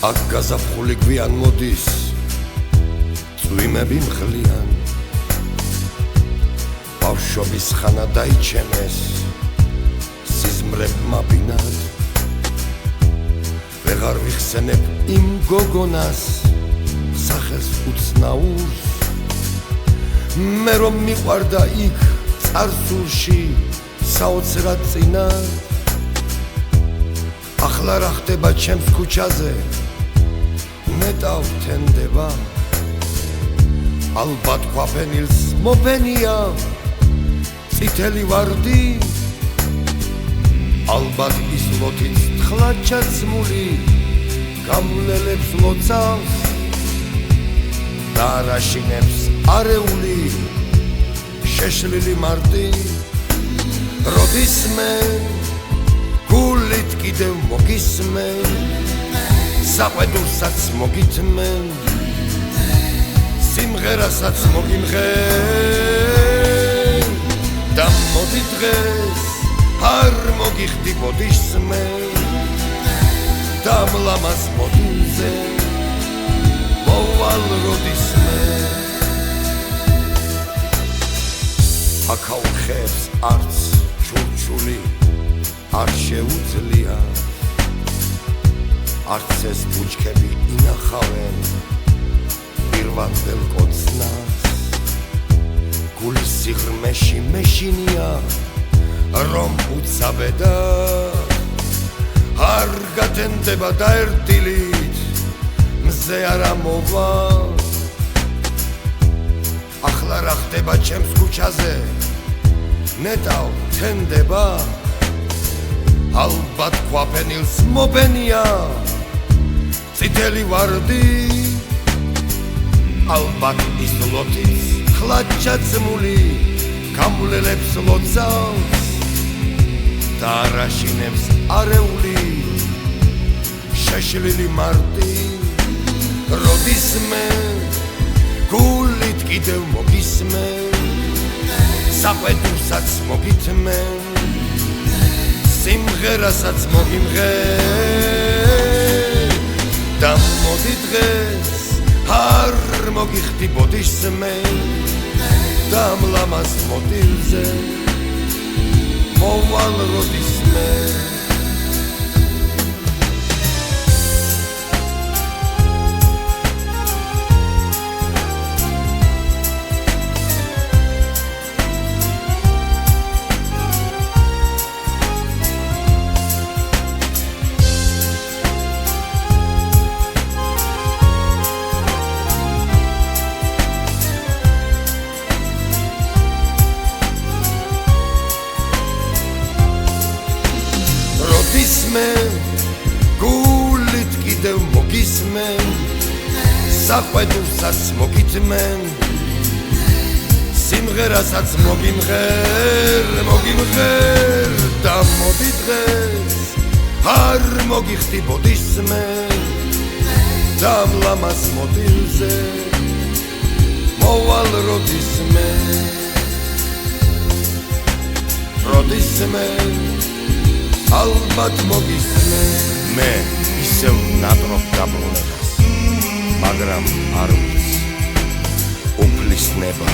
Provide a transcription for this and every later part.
აქ გაზაფხული გვიან მოდის, წვიმები მხლიან, ბავშვობის ხანა დაიჩემეს სიზმრებმა ბინად. ვეღარ ვიხსენებ იმ გოგონას, სახელს უცნაურს, მე რომ მიყვარდა იქ წარსულში საოცრად წინად. ახლა რა ხდება ჩემს ქუჩაზე, ნეტავ თენდება, ალბათ ქვაფენილს მოფენია წითელი ვარდი, ალბათ ის ლოთიც თხლად ჩაცმული გამლელებს ლოცავს და არაშინებს არეული შეშლილი მარტი. როდისმე გულით კიდევ მოგისმენ, საყვედურსაც მოგითმენ, სიმღერასაც მოგიმღენ და მოდი დღეს არ მოგიხდი ბოდიშსმე და მლამაზ მოდილზე მოვალ როდისმე. აქაურ ხეებს არც ჩურჩული არ შეუძლია, არც ეს ბუჩქები ინახავენ პირვანდელ კოცნას. გულის სიღრმეში მეშინია, რომ უცაბედა არ გათენდება და ერთილით მზე არა მოვა. ახლა რა ხდება ჩემს ქუჩაზე, ნეტავ თენდება, ალბათ ქვაფენილს მოფენია წითელი ვარდი, ალბათ ის ლოთიც თხლად ჩაცმული გამლელებს ლოცავს და არაშინებს არეული შეშლილი მარტი. როდისმე გულით კიდევ მოგისმენ, საყვედურსაც მოგითმენ, სიმღერასაც მოგიმღენ და მოდი დღეს არ მოგიხდი ბოდიშსმე და მლამაზ მოდილზე მოვალ როდისმე. გულით კიდევ მოგისმენ, საყვედურსაც მოგითმენ, სიმღერასაც მოგიმღერ და მოდი დღეს არ მოგიხდი ბოდიშსმე და მლამაზ მოდილზე მოვალ როდისმე. როდისმე ალბათ მოგისმე მე ისევ ნატრობ დაბრუნებას, მაგრამ არ ვიცი უფლისნება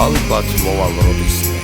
ალბათ მოვალ როდისმე.